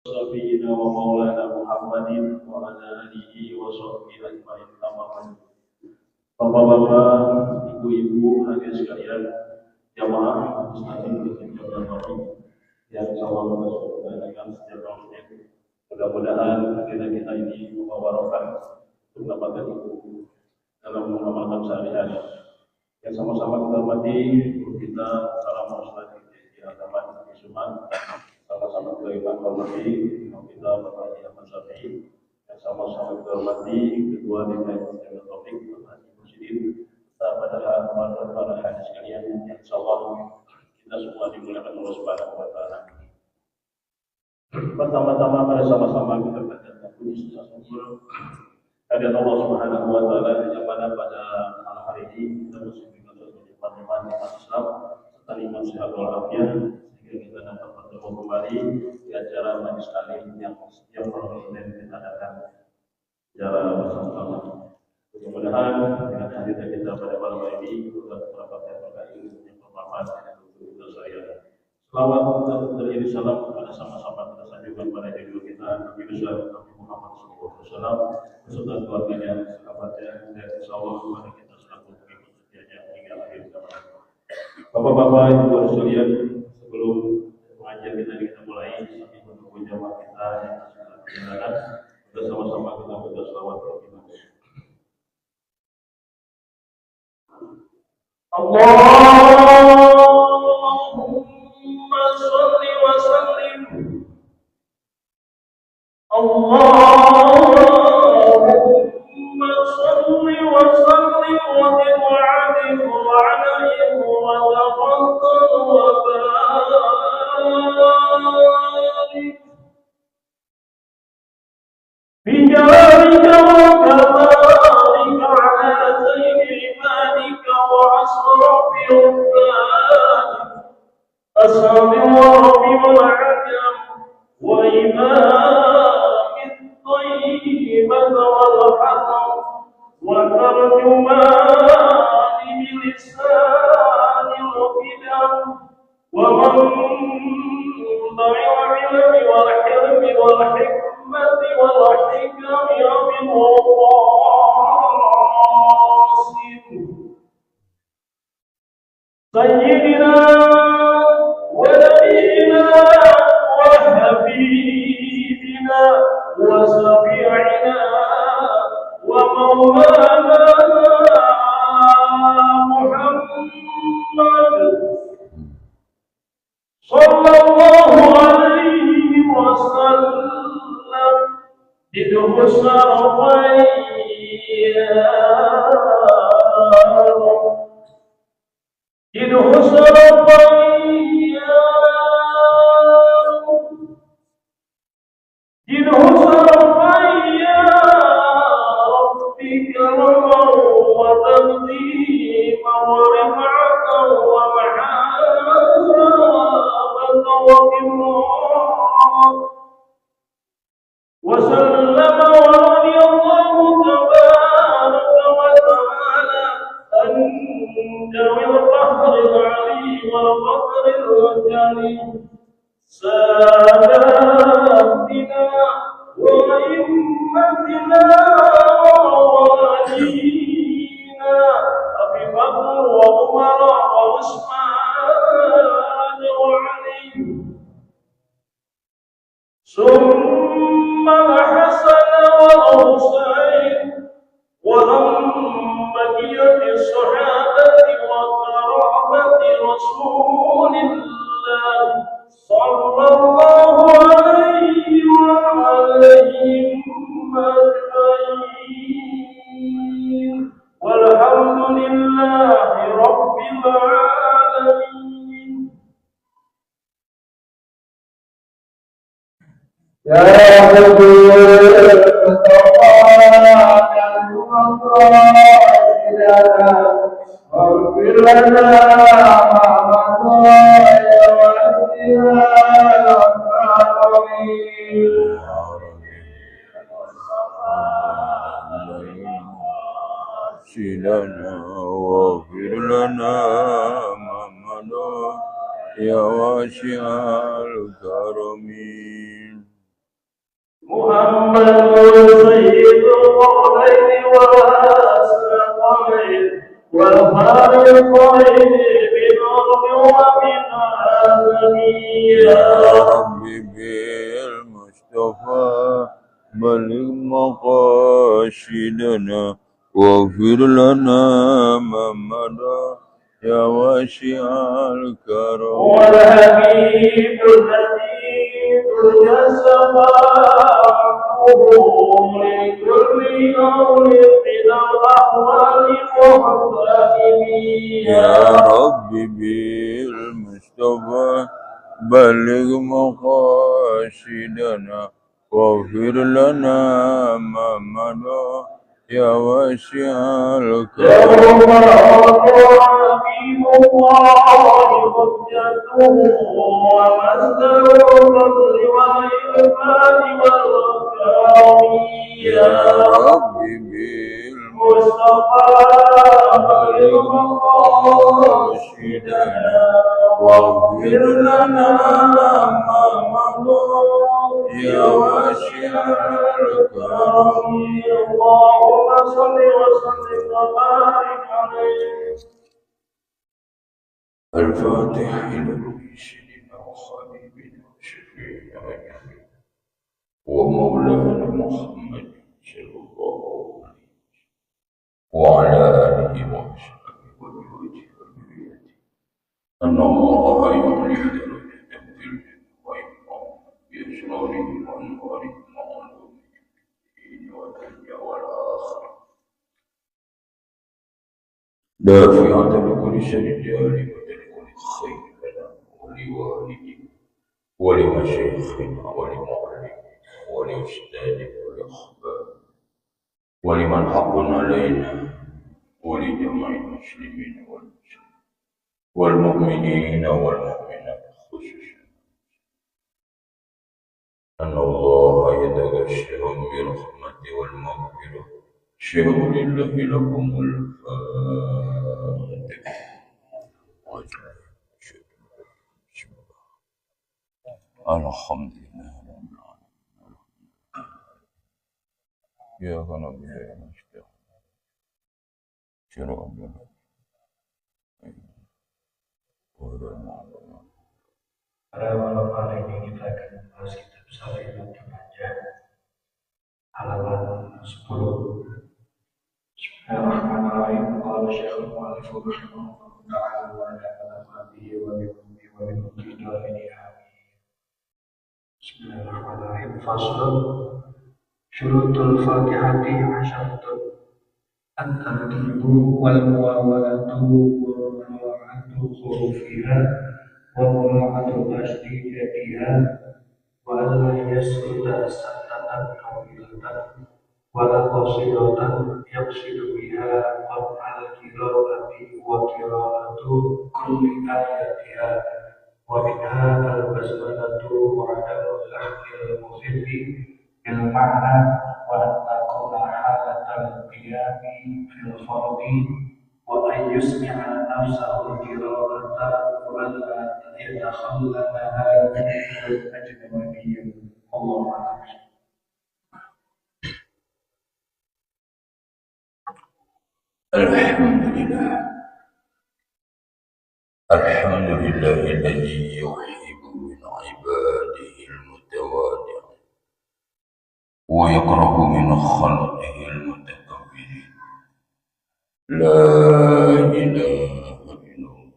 Sayyidina wa maulana Muhammadin wa ala alihi wa sahbihi ajma'in. Bapak-bapak, ibu-ibu, hadirin sekalian, jamaah muslimin di Jawa Barat yang selalu bersemangat setiap tahunnya. Mudah-mudahan agenda kita ini membawa barokah untuk mendapatkan ilmu dalam mengamalkan sehari-hari. Yang sama-sama kita hormati guru kita, salam Ustaz di agama di Suman. Sama-sama kita hormati imam kita Bapak Haji Ahmad Syafi'i. Yang sama-sama kita hormati ketua DPR Jawa Topik Bapak Haji Musyidin. Padahal para hadis sekalian yang insyaallah kita semua dimuliakan Allah Subhanahu wa taala. Pertama-tama pada sama-sama kita panjatkan puji syukur kehadirat Allah Subhanahu wa taala yang mana pada malam hari ini kita masih diberikan iman Islam serta iman sehat walafiat sehingga kita dapat bertemu kembali di acara majelis taklim yang setiap tahun kita adakan secara bersama-sama. Mudah-mudahan dengan hadirnya kita pada malam hari ini kita mendapatkan berkah ilmu yang bermanfaat untuk kita saya. Selawat dan terjadi salam kepada sama-sama kita sanjungkan pada judul kita Nabi besar Nabi Muhammad SAW beserta keluarganya, sahabatnya, dan insyaallah kepada kita selalu mengikuti setianya hingga akhir zaman. Bapak-bapak, ibu sekalian, sebelum pengajian kita mulai, sambil menunggu jamaah kita yang sudah berjalan, kita sama-sama kita baca selawat kepada Allahumma sholli wa sallim. Allahumma sholli wa sallim wa barik alaihi wa taqabbal wa barik bi jarika wa kabarika ala sayyidi ibadika wa asrafi ibadika ashabi wa rabbi wal ajam wa imam الطيبة والحق وترجمان بلسان القدم ومنبع العلم والحلم والحكمة والحكم بالقاسم سيدنا ونبينا وحبيبنا وشفيعنا ومولانا محمد صلى الله عليه وسلم بدء وسلم ورضي الله تبارك وتعالى عن ذوي القهر العلي والقدر الكريم ساداتنا وأئمتنا ووالينا أبي بكر وعمر وعثمان وعلي ثم الحسن والحسين وأمة الصحابة وقرابة رسول الله صلى الله عليه وعليهم أجمعين والحمد لله رب العالمين. يا رب واغفر لنا ما مضى واهدنا لنا واغفر لنا ما مضى يا واسع الكرم الخير بنور ومن عدم يا ربي بالمصطفى بلغ مقاصدنا واغفر لنا ما مضى يا واسع الكرم. والحبيب الذي ترجى شفاعته لكل قول من الأحوال والمحتمين. يا ربي بالمصطفى بلغ مقاصدنا واغفر لنا ما مضى يا واسع الكرم. حبيب الله حجته ومصدر الفضل والإرفان والإكرام. يا ربي بالمصطفى بلغ مقاصدنا واغفر لنا ما مضى يا واسع الكرم. اللهم صل وسلم وبارك عليه. الفاتح إلى سيدنا وحبيبنا وشفيعنا ومولانا محمد صلى الله عليه وعلى آله وصحبه وبوجهه وذريته أن الله يعلي درجة في الجنة ويقام بأسراره وأنواره وعلومه في الدين والدنيا والآخرة دافعة لكل شر جاري ولكل خير لنا ولوالدنا ولمشايخنا ولمعلمنا ولأستاذنا ولأحبابنا ولمن حق علينا ولجميع المسلمين والمؤمنين والمؤمنات خصوصا أن الله يتغشهم برحمته والمغفرة. شهر لله لكم الفاتحة. الحمد لله رب العالمين. إياك نعبد وإياك نستعين. صراط الذين غير المغضوب. Pada malam hari ini kita akan membahas kitab Sahih Ibnu Majah halaman 10. Bismillahirrahmanirrahim. Qala Syekhul Mu'allif rahimahullah ta'ala wa nafa'ana bihi wa bi ilmihi. Bismillahirrahmanirrahim. Faslun syurutul Fatihati 'asyaratun. At-tartibu wal muawalatu wa mura'atu hurufiha wa mura'atu tasdidatiha wa alla yasquta sattatan kamilatan wa la qasidatan yaqsidu biha qat'al qira'ati wa qira'atu kulli ayatiha wa minha al-basmalatu wa adamu al-lahqil muhibbi bil ma'na wa an takuna halatal qiyami fil fardi wa an yusmi'a nafsahu al-qira'ata wa an la yatakhallalaha ajnabiyyin. Allahu a'lam. الحمد لله الذي يحب من عباده المتواضع ويكره من خلقه المتكبرين. لا إله إلا الله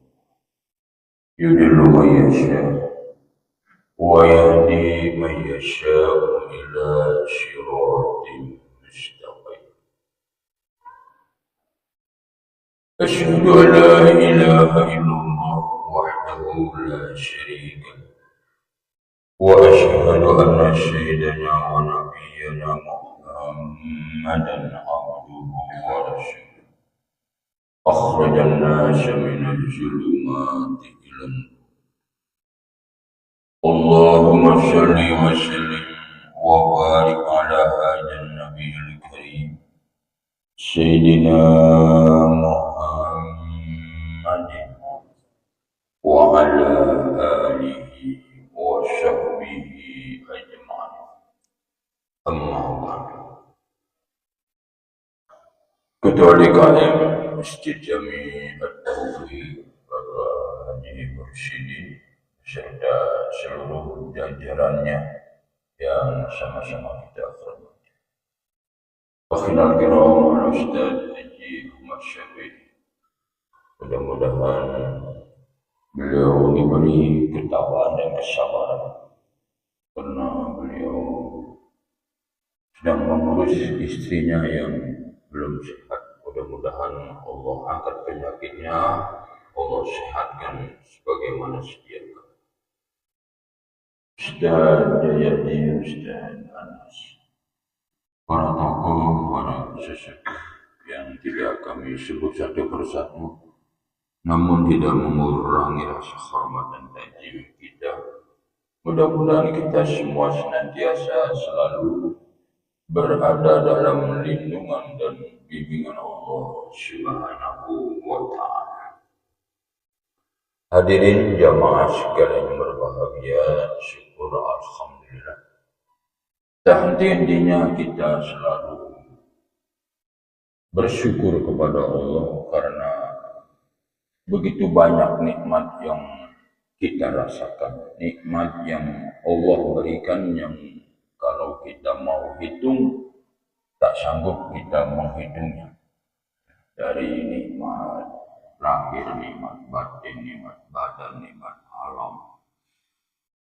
يضل من يشاء ويهدي من يشاء إلى صراط مستقيم. أشهد أن لا إله إلا الله وحده لا شريك له وأشهد أن سيدنا ونبينا محمدا عبده ورسوله أخرج الناس من الظلمات إلى النور. اللهم صل وسلم وبارك على هذا النبي الكريم سيدنا محمد وعلى آله وصحبه أجمعين. أما بعد. Ketua DKM Masjid Jami At-Taufiq Bapak Haji Mursyidi serta seluruh jajarannya yang sama-sama kita hormati. Akhirul kiram Ustaz Haji Ahmad Syafiq. Mudah-mudahan beliau diberi ketabahan dan kesabaran karena beliau sedang mengurus istrinya yang belum sehat. Mudah-mudahan Allah angkat penyakitnya, Allah sehatkan sebagaimana sedia. Ustaz Jayadi, Ustaz Anas, para tokoh, para sesepuh yang tidak kami sebut satu persatu, namun tidak mengurangi rasa hormat dan takjim kita. Mudah-mudahan kita semua senantiasa selalu berada dalam lindungan dan bimbingan Allah Subhanahu wa Ta'ala. Hadirin jamaah sekalian yang berbahagia, syukur alhamdulillah. Tak henti-hentinya kita selalu bersyukur kepada Allah karena begitu banyak nikmat yang kita rasakan, nikmat yang Allah berikan yang kalau kita mau hitung, tak sanggup kita menghitungnya. Dari nikmat lahir, nikmat batin, nikmat badan, nikmat alam.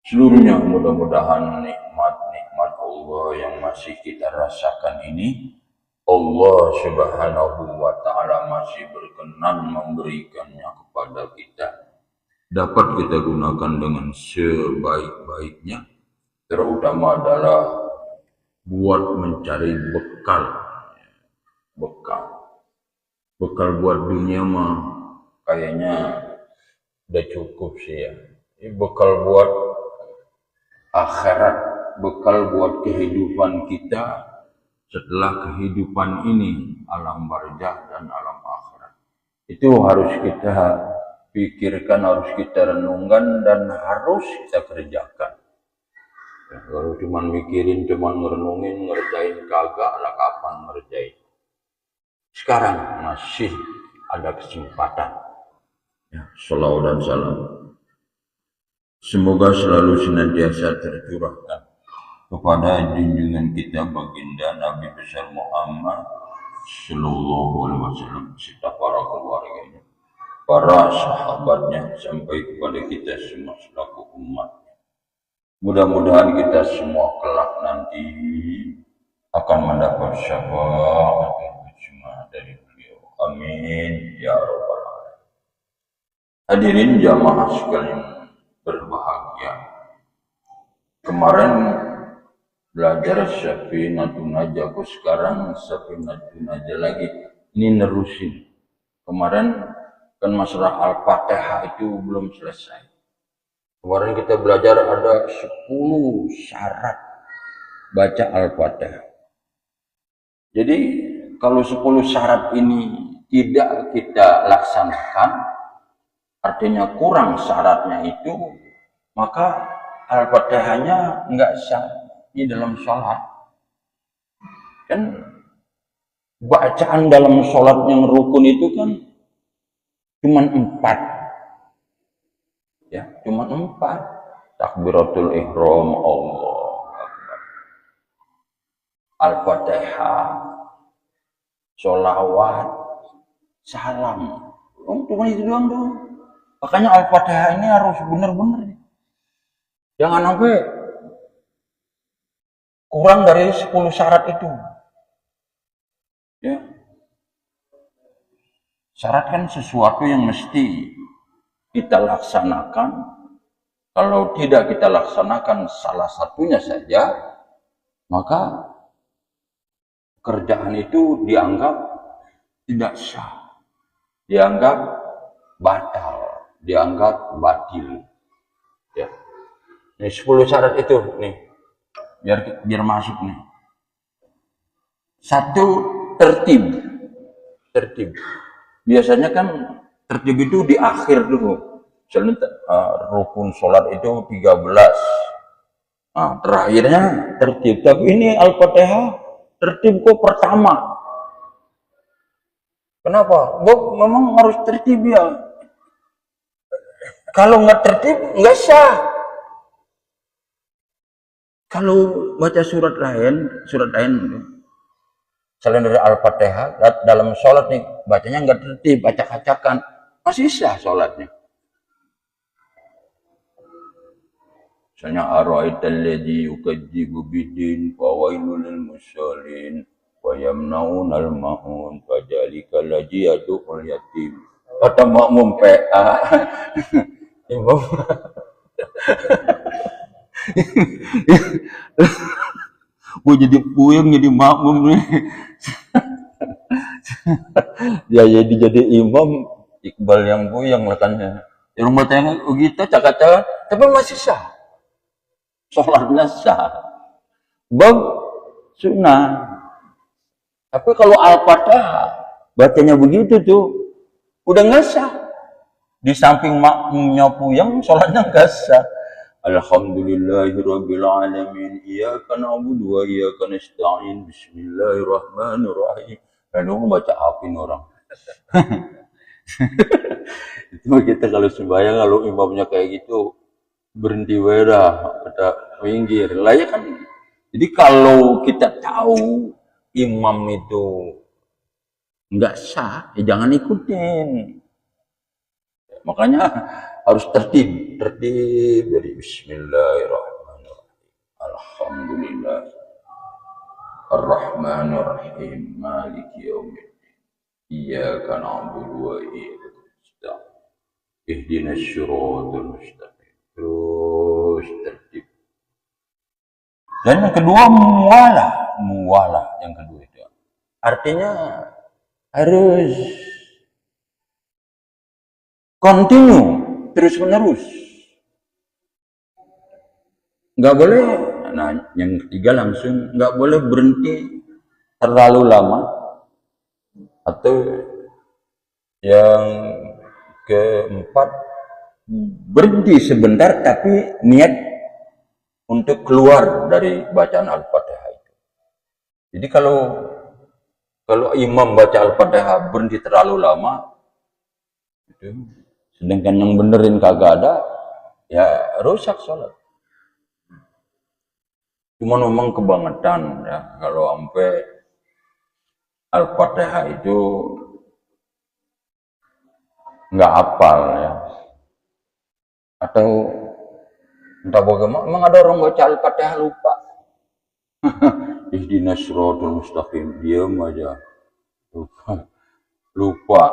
Seluruhnya mudah-mudahan nikmat-nikmat Allah yang masih kita rasakan ini, Allah Subhanahu wa Ta'ala masih berkenan memberikannya kepada kita. Dapat kita gunakan dengan sebaik-baiknya. Terutama adalah buat mencari bekal buat dunia mah kayaknya udah cukup sih ya. Ini bekal buat akhirat, bekal buat kehidupan kita setelah kehidupan ini, alam barzakh dan alam akhirat. Itu harus kita pikirkan, harus kita renungkan dan harus kita kerjakan. Kalau cuma mikirin, cuma ngerenungin, ngerjain kagak lah, kapan ngerjain. Sekarang masih ada kesempatan. Ya, salawat dan salam semoga selalu senantiasa tercurahkan kepada junjungan kita baginda Nabi besar Muhammad Sallallahu Alaihi Wasallam serta para keluarganya, para sahabatnya sampai kepada kita semua selaku umat. Mudah-mudahan kita semua kelak nanti akan mendapat syafaat dari beliau. Amin ya rabbal alamin. Hadirin jamaah sekalian berbahagia. Kemarin belajar Safinatun Najah, sekarang Safinatun Najah lagi. Ini nerusin. Kemarin kan masalah Al-Fatihah itu belum selesai. Kemarin kita belajar ada 10 syarat baca Al-Fatihah. Jadi kalau 10 syarat ini tidak kita laksanakan, artinya kurang syaratnya itu, maka Al-Fatihahnya enggak sah di dalam sholat. Kan bacaan dalam sholat yang rukun itu kan cuma 4. Ya, cuma 4. Takbiratul ihram, Allahu Akbar, Al-Fatihah, sholawat, salam. Cuma itu doang dong. Makanya Al-Fatihah ini harus benar-benar. Jangan sampai kurang dari 10 syarat itu. Ya. Syarat kan sesuatu yang mesti kita laksanakan. Kalau tidak kita laksanakan salah satunya saja, maka kerjaan itu dianggap tidak sah, dianggap batal, dianggap batil. Ya. Ini 10 syarat itu nih, biar masuk nih. 1, tertib. Biasanya kan tertib itu di akhir dulu. Misalnya rukun sholat itu 13. Nah, terakhirnya tertib. Tapi ini Al-Fatihah tertib kok pertama. Kenapa? Memang harus tertib ya. Kalau nggak tertib, nggak sah. Kalau baca surat lain, selain dari Al-Fatihah, dalam sholat nih, bacanya nggak tertib, acak-acakan, masih sah sholatnya. Misalnya, ara'aital ladzi yukadzibu bid-din fawailul lil musallin wa yamnaunal ma'un fadzalika alladzi yad'ul yatim. Kata makmum PA. Imam. Gue jadi puyeng jadi makmum nih. Ya jadi imam, Iqbal yang puyeng lah kan. Yang rumah tangga kita cakap-cakap, tapi masih sah. Sholatnya sah. Bab sunnah. Tapi kalau Al-Fatihah bacanya begitu tuh udah nggak sah. Di samping makmumnya puyeng, sholatnya nggak sah. Alhamdulillahirabbil alamin. Iyyaka na'budu wa iyyaka nasta'in. Bismillahirrahmanirrahim. Lalu baca apa ini orang? Itu kita kalau sembahyang, kalau imamnya kayak gitu, berhenti wera, kata minggir lah ya kan. Jadi kalau kita tahu imam itu nggak sah, ya jangan ikutin. Makanya harus tertib dari Bismillahirrahmanirrahim. Alhamdulillah. Ar-Rahmanir-Rahim. Maliki yaumiddin. Iyyaka na'budu wa iyyaka nasta'in. Ihdinas siratal mustaqim. Terus tertib. Dan yang kedua muwalah yang kedua itu. Artinya harus continue, terus menerus. Nggak boleh. Nah, yang ketiga langsung nggak boleh berhenti terlalu lama. Atau yang keempat, berhenti sebentar tapi niat untuk keluar dari bacaan Al-Fatihah itu. Jadi kalau imam baca Al-Fatihah berhenti terlalu lama, itu, sedangkan yang benerin kagak ada, ya rusak sholat. Cuma memang kebangetan ya kalau sampai Al-Fatihah itu nggak hafal ya. Atau entah bagaimana, memang ada orang baca Al-Fatihah lupa. Ihdinas siratal mustaqim, diam aja. Lupa.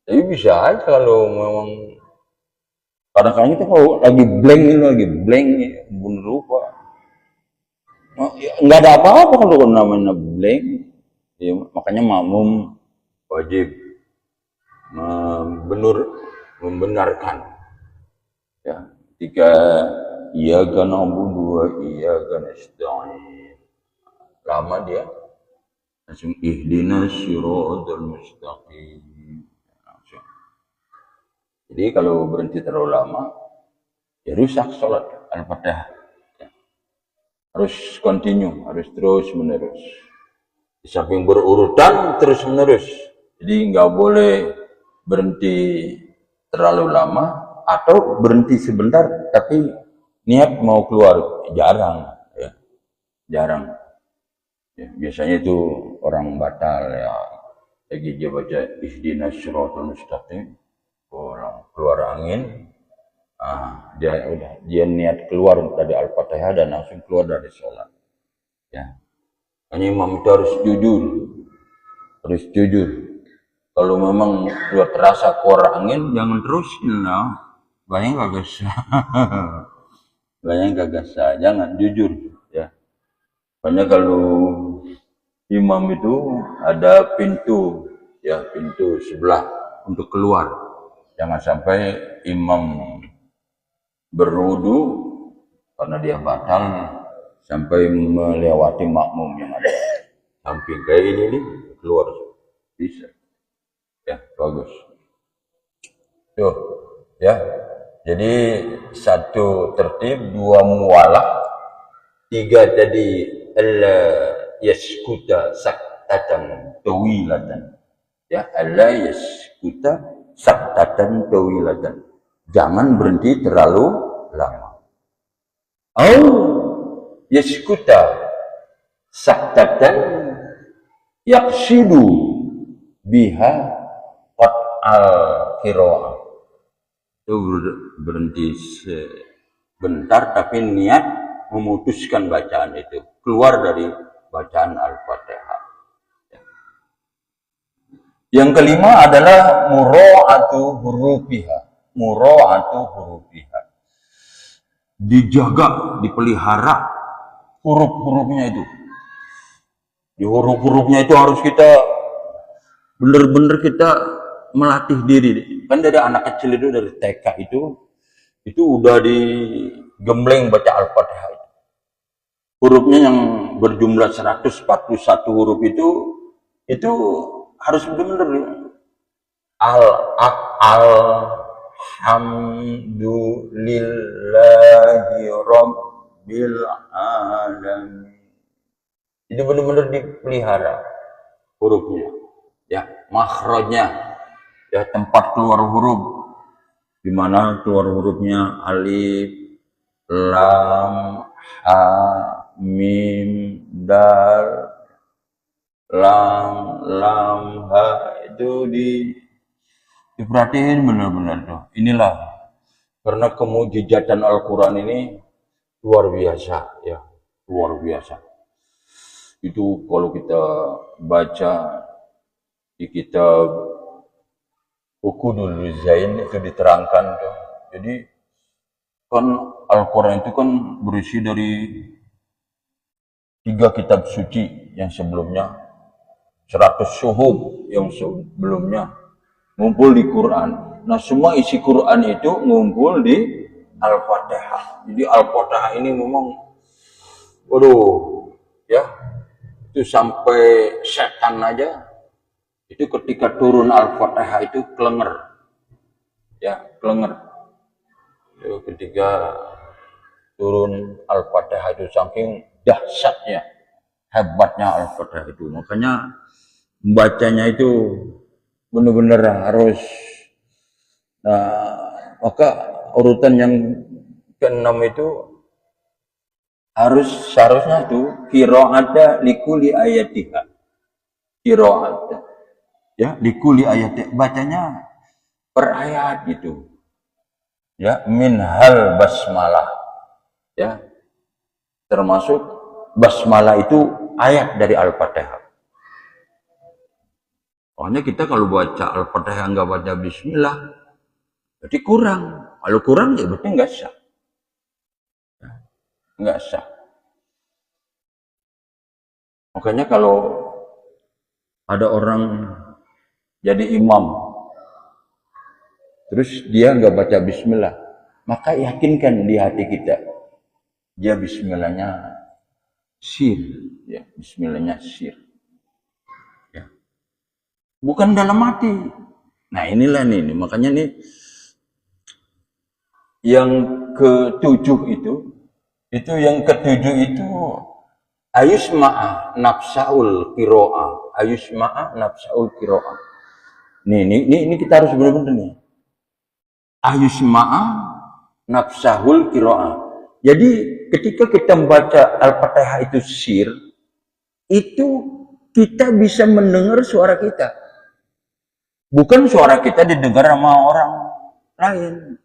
Tapi bisa aja kalau memang kadang-kadang kita kalau lagi blank, bener lupa. Nggak ada apa-apa kalau namanya blank. Ya, makanya makmum wajib membenarkan. Ya, ketika iyyaka na'budu wa iyyaka nasta'in, lama dia langsung ihdinas siratal mustaqim. Langsung. Jadi kalau berhenti terlalu lama, ya rusak sholat Al-Fatihah. Ya. Harus continue, harus terus menerus. Di samping berurutan terus menerus. Jadi nggak boleh berhenti terlalu lama atau berhenti sebentar tapi niat mau keluar, jarang ya. Jarang. Ya, biasanya itu orang batal ya. Lagi dia baca ihdinas siratal mustaqim, orang keluar angin. Dia niat keluar dari Al-Fatihah dan langsung keluar dari sholat. Ya. Hanya imam itu harus jujur. Kalau memang sudah terasa keluar angin, jangan terusin lah. Banyak kagak sah. Jangan jujur ya. Banyak kalau imam itu ada pintu sebelah untuk keluar. Jangan sampai imam berwudu karena dia batal sampai melewati makmum yang ada samping kayak ini nih, keluar bisa ya, bagus tuh ya. Jadi 1 tertib, 2 muwalah, 3 tadi alla yaskuta saktatan tawilatan. Ya, alla yaskuta saktatan tawilatan. Jangan berhenti terlalu lama. Au yaskuta saktatan yaksidu biha qat al-qira'ah. Itu berhenti sebentar tapi niat memutuskan bacaan itu, keluar dari bacaan Al-Fatihah. Yang kelima adalah mura'atu hurufiha. Mura'atu hurufiha. Dijaga, dipelihara huruf-hurufnya itu. Di huruf-hurufnya itu harus kita benar-benar kita melatih diri. Kan dari anak kecil itu, dari TK itu udah digembleng baca Al-Fatihah itu. Hurufnya yang berjumlah 141 huruf itu harus benar-benar alhamdulillahi rabbil alamin. Jadi benar-benar dipelihara hurufnya, ya, makhrajnya, ya, tempat keluar huruf, di mana keluar hurufnya alif, lam, ha, mim, dal, lam, ha, itu diperhatiin benar-benar tuh. Inilah karena kemujizatan Al-Quran ini luar biasa, ya, luar biasa. Itu kalau kita baca di kitab Uqudul Zain itu diterangkan tuh. Jadi kan Al-Quran itu kan berisi dari 3 kitab suci yang sebelumnya, 100 suhuf yang sebelumnya ngumpul di Quran. Nah, semua isi Quran itu ngumpul di Al-Fatihah. Jadi Al-Fatihah ini memang, waduh, ya, itu sampai setan aja itu ketika turun Al-Fatihah itu kelenger, ya, kelenger. Itu ketika turun Al-Fatihah itu saking dahsyatnya, hebatnya Al-Fatihah itu. Makanya membacanya itu benar-benar harus. Nah, maka urutan yang ke-6 itu seharusnya tuh qira'ata likuli ayatiha. Qira'ata, ya, likuli ayatiha, bacanya per ayat gitu. Ya, minhal basmalah. Ya. Termasuk basmalah itu ayat dari Al-Fatihah. Pokoknya kita kalau baca Al-Fatihah nggak baca bismillah, berarti kurang. Kalau kurang ya berarti nggak sah. Nggak sah. Makanya kalau ada orang jadi imam, terus dia nggak baca bismillah, maka yakinkan di hati kita, dia bismillahnya sir, ya, bismillahnya sir, ya, bukan dalam hati. Nah, inilah nih, makanya nih yang ketujuh itu yang ketujuh itu ayusma'a nafsaul qira'ah, ayusma'a nafsaul qira'ah. Ini kita harus benar-benar nih. Ayusma'a nafsahul qira'ah. Jadi ketika kita membaca Al-Fatihah itu sir, itu kita bisa mendengar suara kita. Bukan suara kita didengar sama orang lain.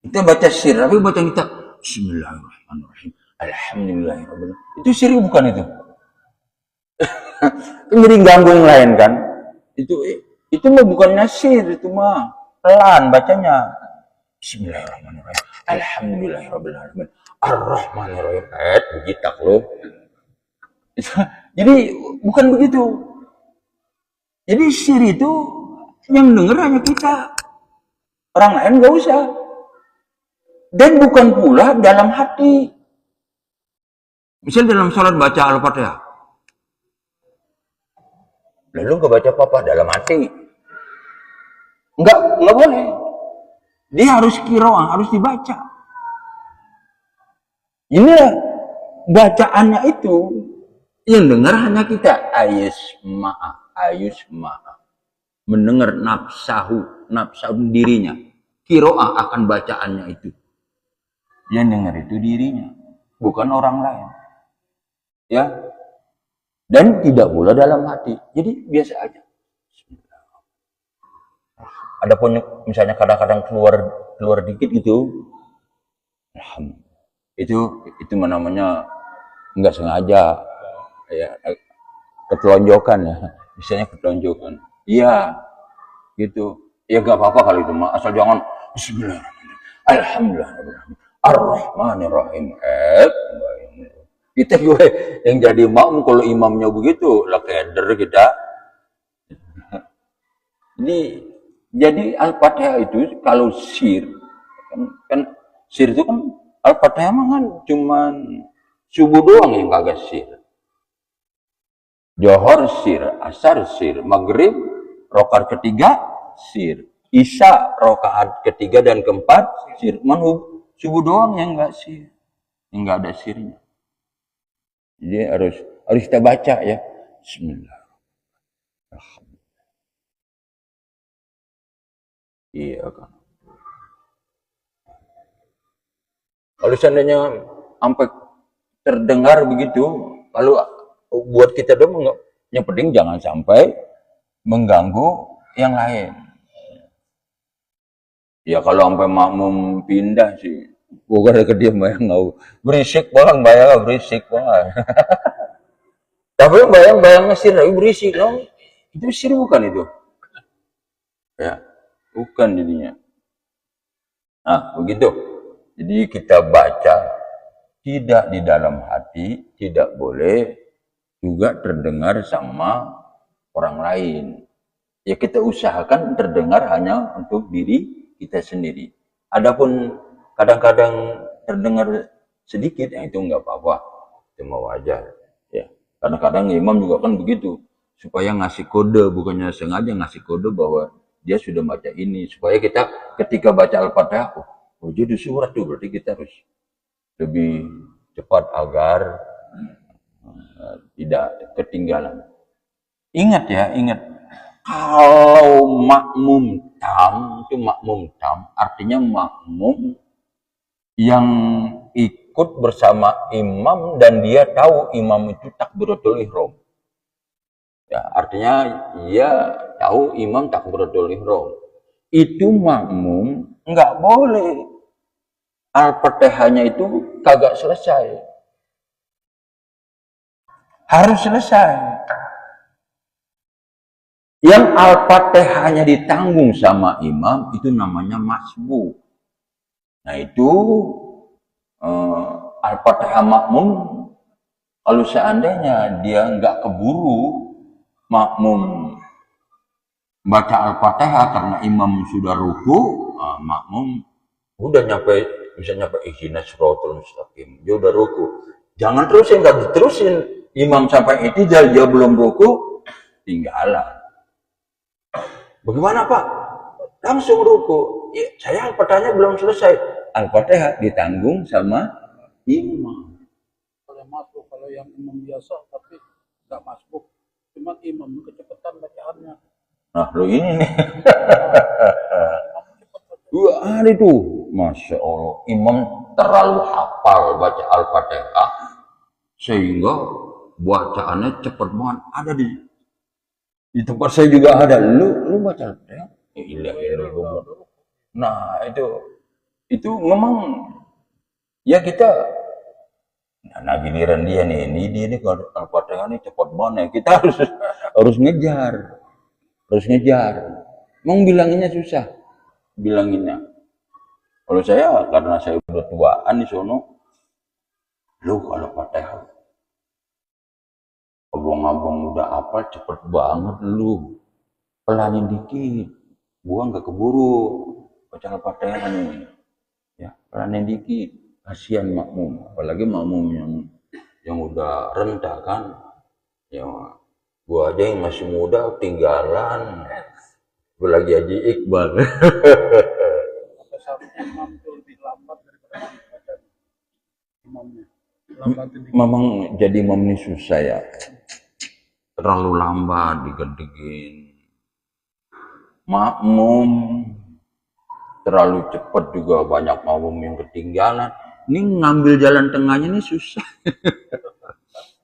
Kita baca sir, tapi baca kita Bismillahirrahmanirrahim, Alhamdulillahirrahmanirrahim. Itu sir bukan itu. Jadi ganggu yang lain kan. Itu mah bukannya sir, itu mah pelan bacanya. Bismillahirrahmanirrahim, Alhamdulillahirrahmanirrahim, Ar-Rahmanirrahim. Begitu loh. Jadi bukan begitu. Jadi sir itu yang denger hanya kita. Orang lain nggak usah. Dan bukan pula dalam hati. Misal dalam sholat baca Al-Fatihah, lalu nggak baca apa-apa dalam hati, nggak boleh. Dia harus qiraah, harus dibaca. Inilah bacaannya Yang dengar hanya kita. Ayusma'a. Mendengar nafsahu dirinya. Kiro'ah akan bacaannya itu. Yang dengar itu dirinya, bukan orang lain. Ya. Dan tidak pula dalam hati. Jadi biasa aja. Ada pun misalnya kadang-kadang keluar dikit gitu. Itu namanya enggak sengaja. Ya, ketelonjokan ya. Misalnya ketelonjokan. Iya. Gitu. Ya enggak apa-apa kali itu, asal jangan bismillahirrahmanirrahim. Alhamdulillah. Ar-Rahmanir-Rahim. Kita gue yang jadi makmum kalau imamnya begitu, lah keder kita. Jadi Al-Fatihah itu kalau sir, kan sir itu kan Al-Fatihah mah kan cuman subuh doang yang kagak sir. Johor sir, asar sir, maghrib rokaat ketiga sir, isya rokaat ketiga dan keempat sir. Subuh doang yang enggak sir, yang enggak ada sirnya. Jadi harus kita baca ya. Bismillahirrahmanirrahim. Iya kan. Kalau seandainya sampai terdengar begitu, kalau buat kita doang enggak, yang penting jangan sampai mengganggu yang lain. Ya kalau sampai makmum pindah sih, bukan ada kediam bayang ngau berisik banget, bayang berisik banget. Tapi bayang sir berisik dong, itu sir bukan itu? Ya, bukan jadinya. Nah begitu. Jadi kita baca tidak di dalam hati, tidak boleh juga terdengar sama orang lain. Ya kita usahakan terdengar hanya untuk diri kita sendiri. Adapun kadang-kadang terdengar sedikit, ya itu enggak apa-apa, cuma wajar. Ya, kadang-kadang imam juga kan begitu, supaya ngasih kode, bukannya sengaja ngasih kode bahwa dia sudah baca ini, supaya kita ketika baca Al-Fatihah, oh jadi surat tuh, berarti kita harus lebih cepat agar tidak ketinggalan. Ingat ya, kalau makmum tam, itu makmum tam, artinya makmum yang ikut bersama imam dan dia tahu imam itu takbiratul ihram. Ya, artinya dia tahu imam takbiratul ihram. Itu makmum enggak boleh Al-Fatihahnya itu kagak selesai. Harus selesai. Yang Al-Fatihahnya ditanggung sama imam itu namanya masbuk. Nah itu Al-Fatihah makmum, kalau seandainya dia nggak keburu makmum baca Al-Fatihah karena imam sudah ruku, makmum udah bisa nyampe ihdinas siratal mustaqim, dia udah ruku. Jangan terusin, nggak diterusin. Imam sampai i'tidal dia belum ruku, tinggalan. Bagaimana Pak? Langsung ruku. Ya, saya Al-Fatihahnya belum selesai. Al-Fatihah ditanggung sama imam. Kalau yang imam biasa tapi nggak masbuk, cuma imam kecepatan bacaannya. Nah, lo ini nih. 2 hari tuh, Masya Allah, imam terlalu hafal baca Al-Fatihah sehingga bacaannya cepat banget. Ada di tempat saya juga ada. Lu baca Al-Fatihah? Nah, itu memang ya kita, nah giliran dia nih, kalau Al-Fatihah ini cepat banget, kita harus ngejar. Emang bilanginnya susah, bilanginnya. Kalau saya, karena saya udah tuaan di sono, lu kalau Fatihah abang-abang udah apa cepet banget, lu pelanin dikit, gua nggak keburu baca Al-Fatihah nih, ya pelanin dikit, kasihan makmum, apalagi makmum yang udah rentah kan, ya gua aja yang masih muda tinggalan, gua lagi Haji Iqbal. Sampai imam itu lebih lambat daripada baca imamnya. lambatin dikit. Memang jadi imam ini susah ya. Terlalu lambat digedegin. Makmum terlalu cepat juga, banyak makmum yang ketinggalan. Ini ngambil jalan tengahnya ini susah.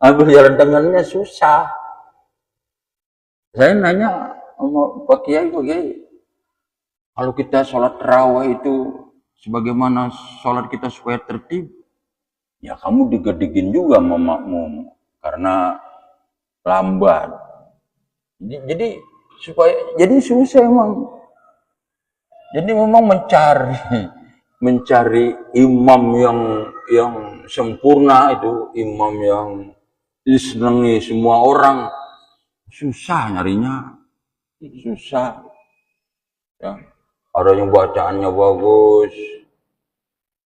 Ambil jalan tengahnya susah. Saya nanya sama Pak Kiai, kalau kita sholat tarawih itu sebagaimana sholat kita supaya tertib, ya kamu digedegin juga sama makmum karena lambat. Jadi susah emang. Jadi memang mencari imam yang sempurna, itu imam yang disenangi semua orang, susah nyarinya, susah. Ya. Ada yang bacaannya bagus,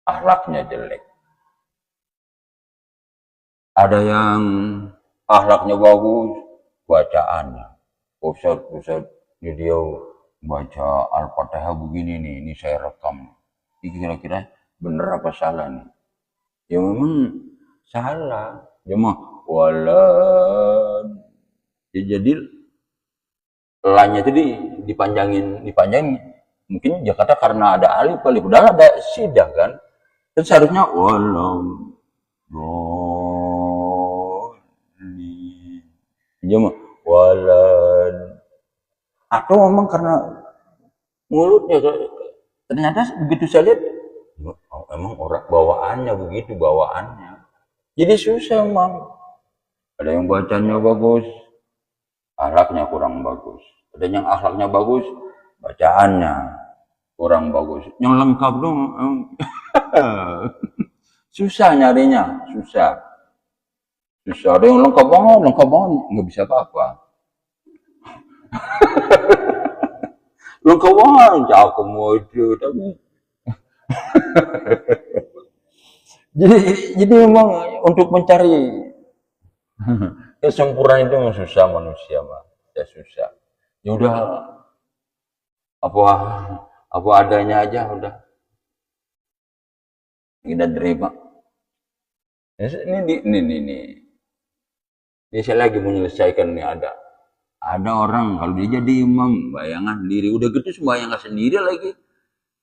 akhlaknya jelek. Ada yang akhlaknya bagus, bacaannya. Ustaz, ini dia baca Al-Fatihah begini nih, ini saya rekam. Ini kira-kira bener apa salah nih? Ya memang salah. Ya mah walan. Ya, jadi lanya itu dipanjangin. Mungkin Jakarta karena ada alif kali, padahal ada sidah kan. Terus harusnya walam. Ya mah walan. Atau memang karena mulutnya, ternyata begitu saya lihat, emang orang bawaannya begitu, jadi susah emang. Ada yang bacanya bagus, akhlaknya kurang bagus. Ada yang akhlaknya bagus, bacaannya kurang bagus. Yang lengkap dong. Susah nyarinya, susah. Ada yang lengkap banget, nggak bisa apa-apa. Lengkap banget, cakep itu, tapi jadi memang untuk mencari kesempurnaan itu susah manusia mah, ya susah. Ya udah apa adanya aja udah kita terima. Ini saya lagi menyelesaikan nih, ada orang kalau dia jadi imam bayangan diri udah gitu sembahyang sendiri lagi.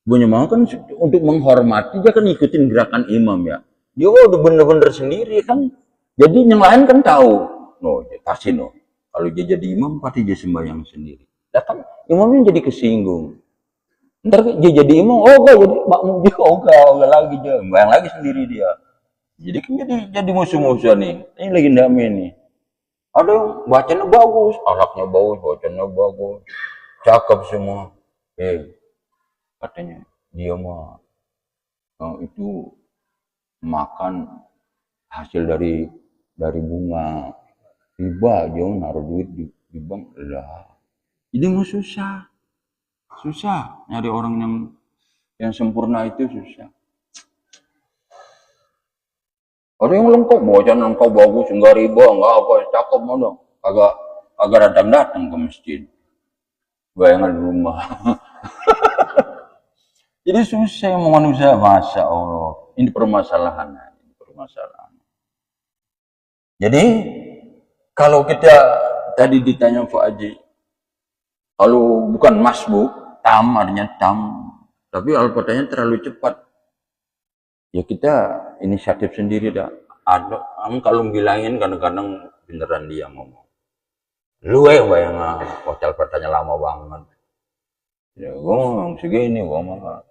Punya mau kan untuk menghormati, dia kan ikutin gerakan imam ya. Dia udah bener-bener sendiri kan. Jadi yang lain kan tahu. Kasih kalau dia jadi imam pasti dia sembahyang sendiri. Datang imamnya jadi kesinggung. Ntar dia jadi imam, jadi makmum dia enggak lagi dia, sembahyang lagi sendiri dia. Jadi kan jadi musuh-musuh nih. Ini lagi damai nih. Ada yang bacanya bagus, akhlaknya bagus, bacanya bagus, cakep semua. Katanya dia mah itu makan hasil dari bunga riba, dia naruh duit di bank lah. Jadi mah susah nyari orang yang sempurna itu susah. Ada yang lengkap, bacaan lengkap bagus, enggak riba, enggak apa, cakep mana, agak datang ke masjid, bayangan rumah. Jadi susah yang manusia, masya Allah. Ini permasalahan. Jadi kalau kita tadi ditanya Pak Haji, kalau bukan masbuk, artinya tam, tapi Al-Fatihahnya terlalu cepat. Ya kita inisiatif sendiri dah. Kalau bilangin kadang-kadang beneran dia ngomong. Lu bayang hotel pertanyaan lama banget. Ya gue ngomong segini, gue ngomong.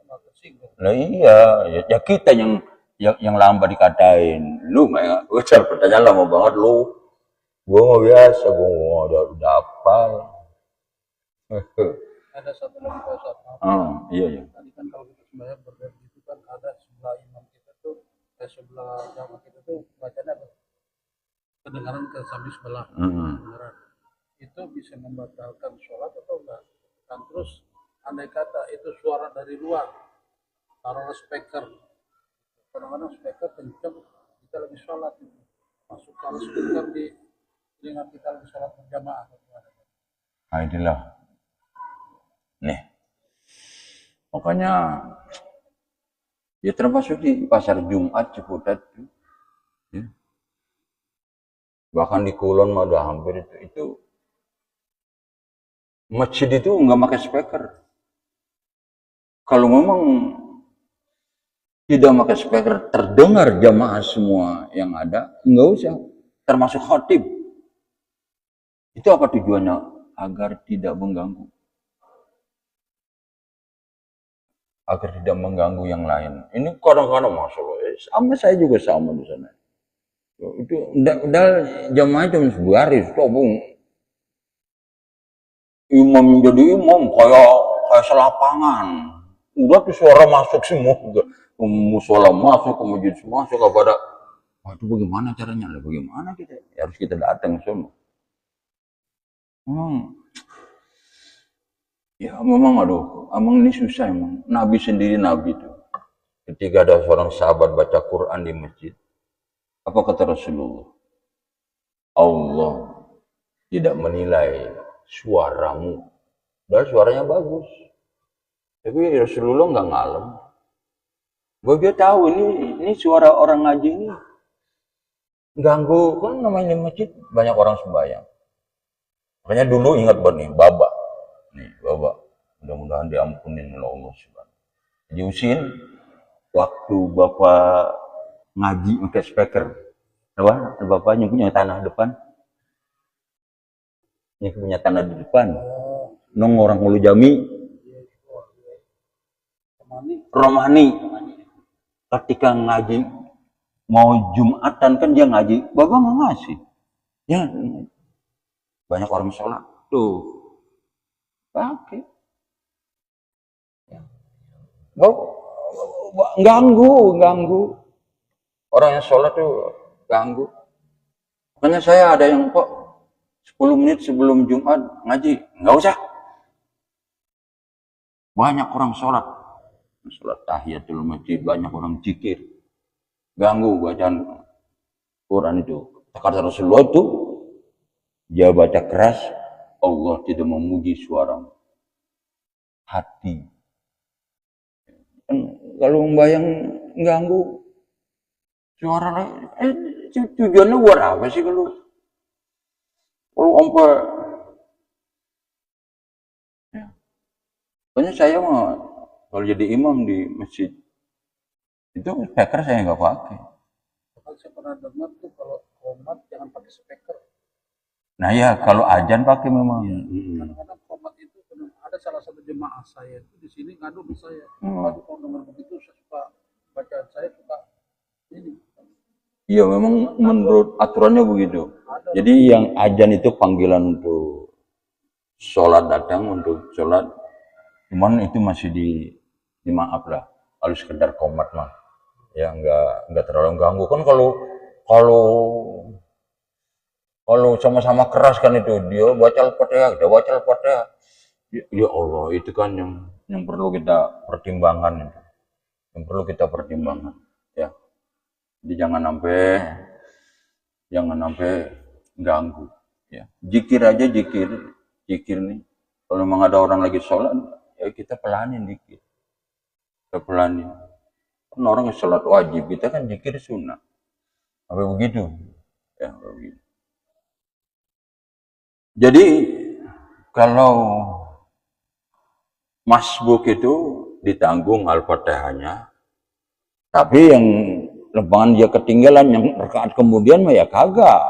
Nah iya, ya kita yang lambat dikatain. Lu hotel pertanyaan lama banget lu. Gue nggak biasa, gue udah hafal. Ada satu lagi Pak. Iya. Tadi kan kalau kita sembahyang berdiri itu kan ada sebelah imam kita tuh, sebelah jamaah kita tuh bacanya kedengaran ke samping sebelah. Kedengaran. Itu bisa membatalkan sholat atau enggak? Dan terus andai kata itu suara dari luar, taruhlah speaker. Kadang-kadang speaker kenceng, kita lagi sholat, masuk kalau speaker di telinga kita lagi sholat berjamaah. Inilah. Nih. Makanya ya termasuk di pasar Jumat Ciputat. Ya. Bahkan di Kulon mah udah hampir itu masjid itu nggak pakai speaker. Kalau memang tidak pakai speaker, terdengar jamaah semua yang ada, nggak usah, termasuk khatib. Itu apa tujuannya? Agar tidak mengganggu. Agar tidak mengganggu yang lain. Ini kadang-kadang masalah. Sama saya juga sama di sana. Itu udah jamaah cuma sebaris, bung. Imam jadi imam kayak selapangan. Udah tuh suara masuk semua. Musola masuk, ke masjid masuk, kepada itu bagaimana caranya? Bagaimana kita? Ya, harus kita datang semua. Ya memang emang ini susah emang. Nabi sendiri Nabi itu. Ketika ada seorang sahabat baca Quran di masjid, apa kata Rasulullah? Allah tidak menilai suaramu. Dan suaranya bagus. Tapi Rasulullah nggak ngalem. Bahwa dia tahu ini suara orang ngaji ini ganggu, kan namanya di masjid banyak orang sembahyang. Makanya dulu ingat banget nih, Baba. Mudah-mudahan diampunin oleh Allah Subhanahu. Diusin waktu Bapak ngaji pakai speaker. Apa? Bapaknya punya tanah depan. Ini punya tanah di depan. Nong orang Hulu Jami. Romani. Ketika ngaji mau Jumatan kan dia ngaji, Bapak nggak ngasih. Ya, banyak orang sholat tuh pakai. Ganggu. Orang yang sholat tuh ganggu. Makanya saya ada yang kok 10 menit sebelum Jumat ngaji, nggak usah. Banyak orang sholat tahiyatul masjid, banyak orang zikir, ganggu bacaan Quran itu. Kata Rasulullah itu, dia baca keras, Allah tidak memuji suara hati. Kalau membayang ganggu suara, tujuannya buat apa sih kalau sampai ya. Pokoknya saya mah kalau jadi imam di masjid itu speaker saya nggak pakai. Saya pernah dengar tuh kalau komat jangan pakai speaker. Nah ya kalau ajan pakai memang. Kadang-kadang komat itu ada salah satu jemaah saya itu di sini ngadu di saya. Kalau dengar begitu saya suka bacaan saya suka ini. Iya memang menurut aturannya begitu. Jadi yang ajan itu panggilan untuk sholat, datang untuk sholat. Cuman itu masih dimaaf lah. Kalau sekedar komat mah, ya nggak terlalu ganggu. Kan kalau sama-sama keras kan itu dia baca Al-Fatihah, ya Allah itu kan yang perlu kita pertimbangkan itu. Yang perlu kita pertimbangkan ya. Jadi jangan sampai ganggu ya. Zikir aja zikir nih. Kalau memang ada orang lagi sholat ya kita pelanin dikit. Kita pelanin. Kan orang yang sholat wajib, kita kan zikir sunnah. Apa begitu? Ya, begitu. Jadi kalau masbuk itu ditanggung Al-Fatihahnya, tapi yang lebangan dia ketinggalan yang rakaat kemudian mah ya kagak.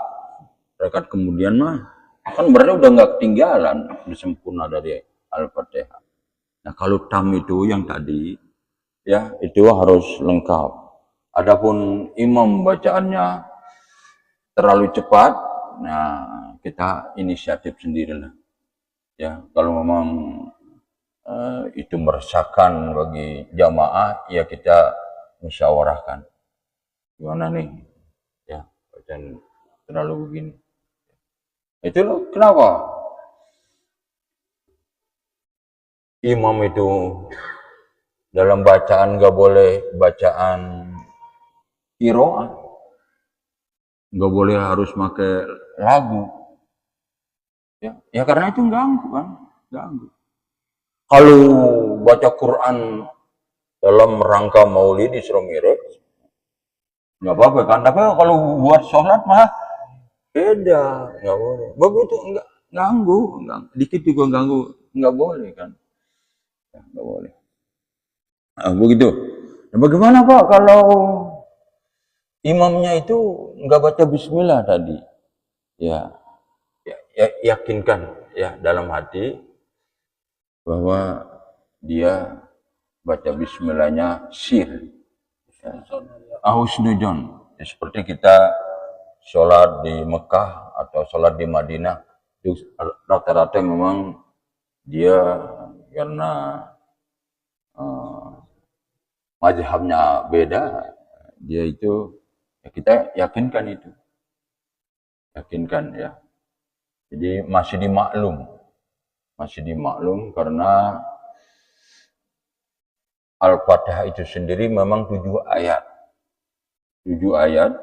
Rakaat kemudian mah kan berarti udah nggak ketinggalan, udah sempurna dari Al-Fatihah. Nah kalau tam itu yang tadi ya itu harus lengkap. Adapun imam bacaannya terlalu cepat, nah kita inisiatif sendirilah. Ya kalau memang itu meresahkan bagi jamaah, ya kita musyawarahkan. Gimana nih? Ya bacaan terlalu begini. Itu loh kenapa? Imam itu dalam bacaan nggak boleh bacaan qiraah, nggak boleh harus pakai lagu. Ya karena itu ganggu kan, ganggu. Kalau baca Quran dalam rangka Maulid Isra Mi'raj nggak apa-apa kan, tapi kalau buat sholat mah Beda, nggak boleh. Begitu enggak ganggu, dikit juga ganggu, nggak boleh kan? Ya, nggak boleh. Nah, begitu. Nah, bagaimana Pak kalau imamnya itu nggak baca Bismillah tadi? Ya, yakinkan ya dalam hati bahwa dia baca Bismillahnya sir. Husnudon. Ya, seperti kita sholat di Mekah atau sholat di Madinah, itu rata-rata memang dia karena mazhabnya beda, dia itu ya kita yakinkan itu, yakinkan ya. Jadi masih dimaklum karena Al-Fatihah itu sendiri memang 7 ayat. 7 ayat.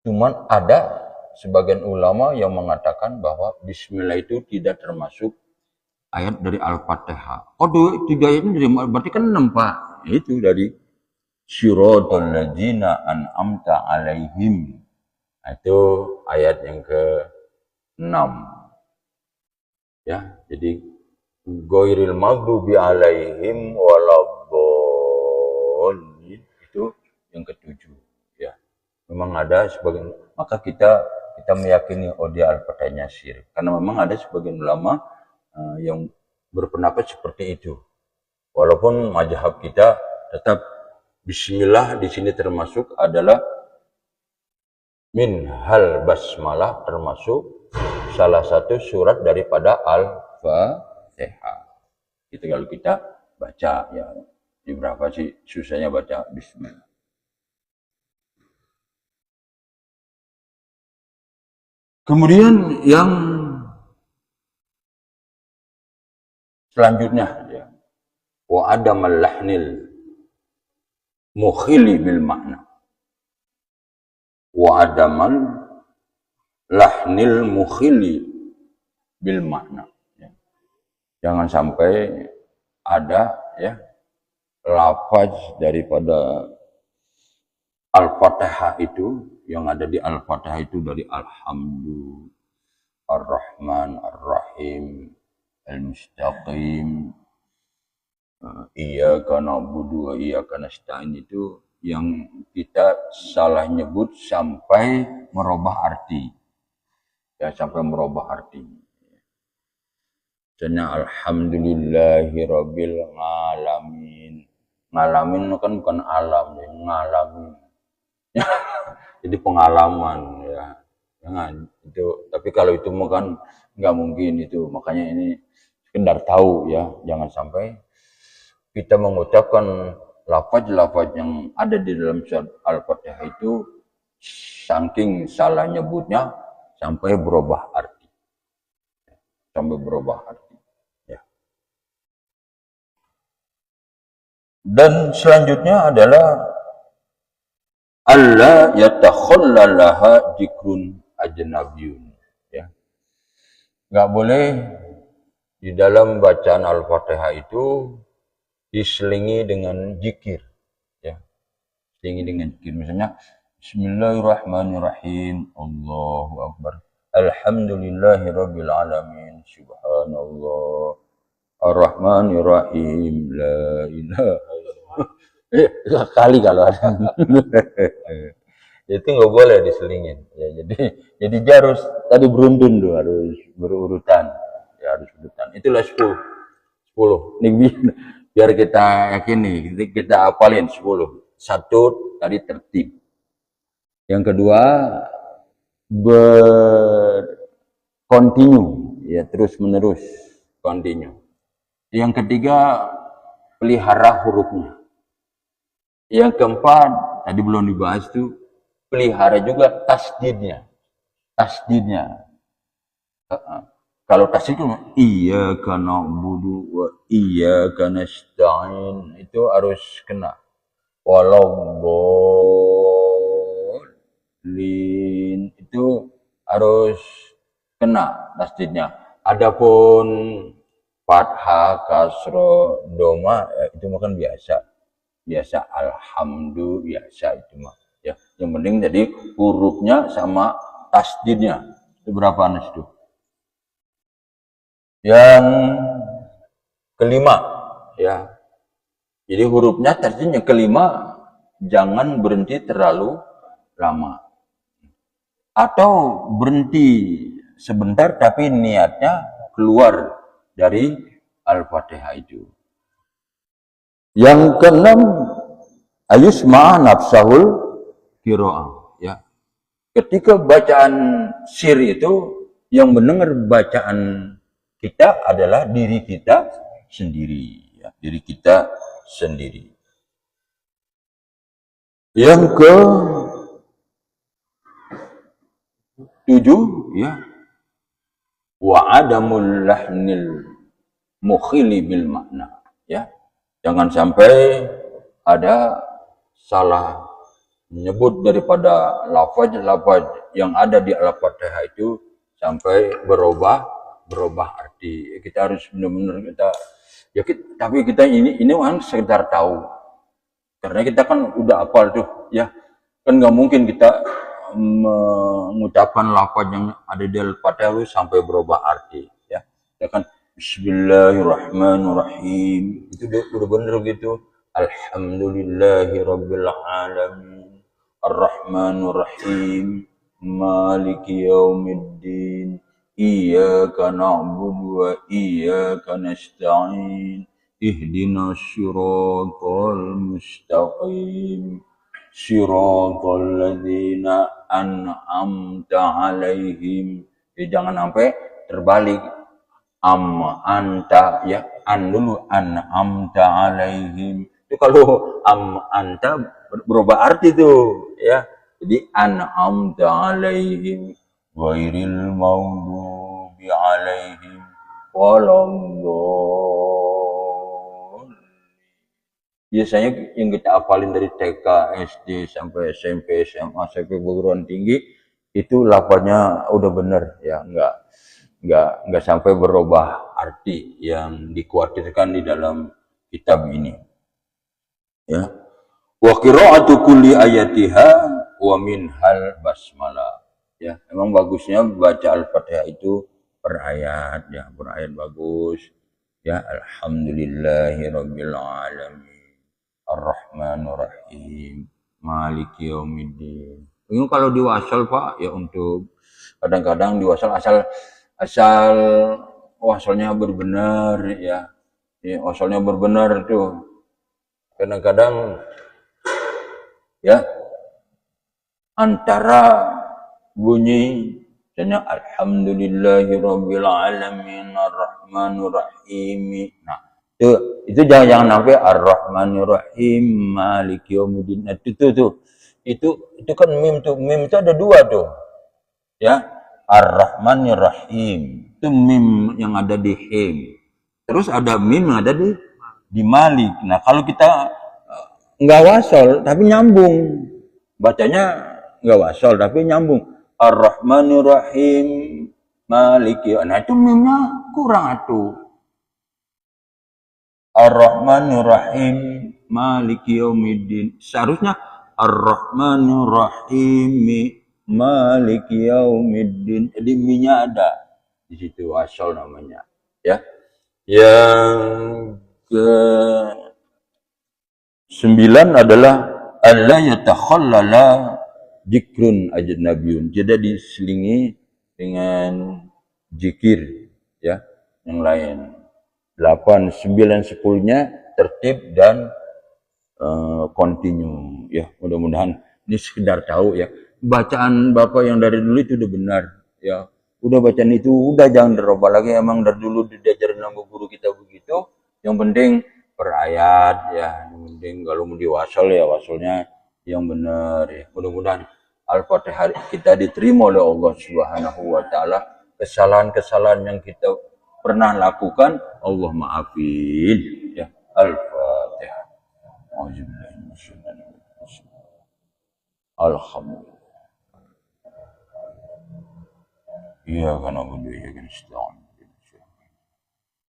Cuman ada sebagian ulama yang mengatakan bahwa Bismillah itu tidak termasuk ayat dari Al-Fatihah. Oh, 3 ayat ini dari berarti kan 6 Pak. Itu dari Siratal ladzina an'amta alaihim. Itu ayat yang ke-6. Ya, jadi ghairil maghdubi alaihim waladdallin itu yang ke-7 ya. Memang ada sebagian, maka kita meyakini dia Al-Fatihahnya syirik karena memang ada sebagian ulama yang berpendapat seperti itu. Walaupun mazhab kita tetap Bismillah di sini termasuk adalah min hal basmalah, termasuk salah satu surat daripada Al-Fatihah. Itu kalau kita baca ya, di berapa sih susahnya baca Bismillah. Kemudian yang selanjutnya ya, wa adamal lahnil mukhili bil makna. Wa adamal lahnil mukhili bil makna. Ya. Jangan sampai ada ya lafaz daripada Al-Fatihah itu, yang ada di Al-Fatihah itu dari Alhamdu, Ar-Rahman, Ar-Rahim, Al-Mustaqim, Iyyaka na'budu wa iyyaka nasta'in, itu yang kita salah nyebut sampai merubah arti. Ya, sampai merubah arti. Misalnya Alhamdulillahirabbil alamin. Ngalamin kan bukan alam, ya, ngalamin. Jadi pengalaman ya. Jangan itu, tapi kalau itu kan nggak mungkin itu. Makanya ini sekedar tahu ya, jangan sampai kita mengucapkan lafaz-lafaz yang ada di dalam surat Al-Fatihah itu saking salah nyebutnya sampai berubah arti. Sampai berubah arti. Ya. Dan selanjutnya adalah Allah yatakhallalaha dzikrun ajnabiyun. Ya. Nggak boleh di dalam bacaan Al-Fatihah itu diselingi dengan zikir. Ya. Selingi dengan zikir. Misalnya Bismillahirrahmanirrahim. Allahu Akbar. Alhamdulillahirabbil alamin. Subhanallah. Ar-Rahmanirrahim. La ilaha kali kalau ada. Itu nggak boleh diselingin ya, jadi dia harus tadi beruntun tuh, harus berurutan ya, harus berurutan. Itulah 10 nih biar kita yakini, kita hafalin 10. Satu tadi tertib, yang kedua berkontinu ya, terus menerus kontinu, yang ketiga pelihara hurufnya. Yang keempat, tadi belum dibahas tuh, pelihara juga tasdidnya. Tasdidnya. Kalau tasdid itu iyyaka na'budu wa iyyaka nasta'in, itu harus kena. Waladdallin, itu harus kena tasdidnya. Adapun fathah, kasroh, doma, itu makan biasa alhamdulillah biasa itu mah ya. Yang penting jadi hurufnya sama tasdidnya. Itu berapa Anas itu? Yang kelima, ya. Jadi hurufnya tasdidnya kelima, jangan berhenti terlalu lama. Atau berhenti sebentar tapi niatnya keluar dari Al-Fatihah itu. Yang keenam, ayusma nafsahul qiraah, ya. Ketika bacaan sir itu yang mendengar bacaan kita adalah diri kita sendiri, ya, diri kita sendiri. Yang ke tujuh, ya, wa adamul lahnil mukhili bil makna, ya. Jangan sampai ada salah menyebut daripada lafaz-lafaz yang ada di Al-Fatihah itu sampai berubah arti. Kita harus benar-benar tapi kita ini kan sekedar tahu. Karena kita kan udah hafal tuh, ya. Kan nggak mungkin kita mengucapkan lafaz yang ada di Al-Fatihah sampai berubah arti, ya. Ya kan, Bismillahirrahmanirrahim. Itu udah bener gitu. Alhamdulillahirabbil alamin. Ar-Rahmanir-Rahim. Maliki yaumiddin. Iyyaka na'budu wa iyyaka nasta'in. Ihdinas siratal mustaqim. Siratal ladzina an'amta 'alaihim. Jangan sampai terbalik. Anta, ya, dulu an'amta 'alaihim. Itu kalau anta berubah arti tuh, ya. Jadi an'amta 'alaihim ghairil maghdubi 'alaihim waladdallin. Biasanya yang kita hafalin dari TK, SD sampai SMP, SMA, sampai perguruan tinggi itu lafaznya udah bener, ya, enggak sampai berubah arti yang dikhawatirkan di dalam kitab ini, ya. Wa qira'atu kulli ayatiha wa minhal basmalah, ya. Memang bagusnya baca Al-Fatihah itu per ayat, ya, per ayat bagus, ya. Alhamdulillahirabbil alamin, Ar-Rahmanir-Rahim, Maliki yaumiddin. Ini kalau diwasal, Pak, ya, untuk kadang-kadang diwasal asal wasalnya berbenar, ya. Ya, wasalnya berbenar tuh. Kadang-kadang, ya, antara bunyi misalnya alhamdulillahirabbil alamin arrahmanirrahim. Nah, itu jangan sampai arrahmanirrahim maliki yaumiddin. Nah, itu kan mim tuh. Mim itu ada dua tuh, ya. Ar-Rahmanir-Rahim itu mim yang ada di him. Terus ada mim yang ada di malik. Nah, kalau kita nggak wasol tapi nyambung, bacanya nggak wasol tapi nyambung. Ar-Rahmanir-Rahim maliki. Nah, itu mimnya kurang atuh. Ar-Rahmanir-Rahim maliki yaumiddin. Seharusnya Ar-Rahmanir-Rahim Maliki yaumiddin. Jadi minya ada di situ, wasol namanya, ya. Yang ke-9 adalah alla yatakhallala dzikrun ajnabiyun. Tidak diselingi dengan zikir, ya, yang lain. 8, 9, 10-nya tertib dan continue, ya. Mudah-mudahan ini sekedar tahu, ya. Bacaan Bapak yang dari dulu itu udah benar, ya. Udah bacaan itu udah, jangan dirubah lagi. Emang dari dulu diajarin sama guru kita begitu. Yang penting per ayat, ya. Yang penting kalau mau diwasal, ya wasalnya yang benar, ya. Mudah-mudahan Al-Fatihah kita diterima oleh Allah Subhanahu wa taala. Kesalahan-kesalahan yang kita pernah lakukan Allah maafin, ya. Al-Fatihah. Alhamdulillah. Iya kan Abu Dawud kan Islam.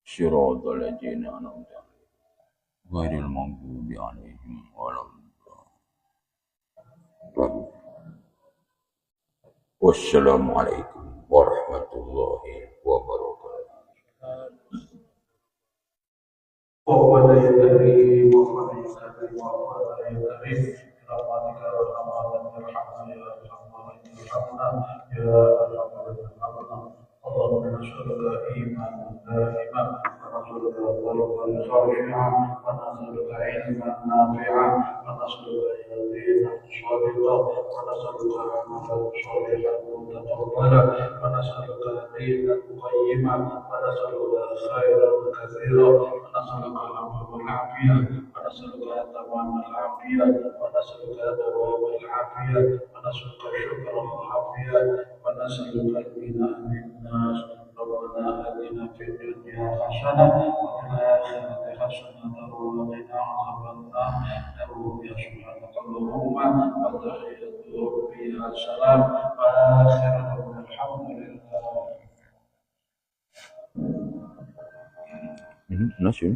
Syiratal ladzina an'amta 'alaihim ghairil maghdubi 'alaihim waladdallin. Wassalamualaikum warahmatullahi wabarakatuh. وهو لا يدري وهو لا يدري وهو لا يدري برحمتك يا ارحم الراحمين يا ارحم الراحمين يا ارحم الراحمين اللهم نسألك إيمانا دائما ونسألك قلبا خاشعا ونسألك علما نافعا ونسألك يقينا صادقا ونسألك عملا صالحا متقبلا ونسألك دينا قيما ونسألك خيرا كثيرا ونسألك العفو والعافية ونسألك تمام العافية ونسألك دوام العافية ونسألك شكر العافية ونسألك الغنى عن الناس ربنا آتنا في الدنيا حسنة وفي الآخرة حسنة وقنا عذاب النار سبحانك اللهم وتحية فيها سلام وآخرهم الحمد لله. Nasi.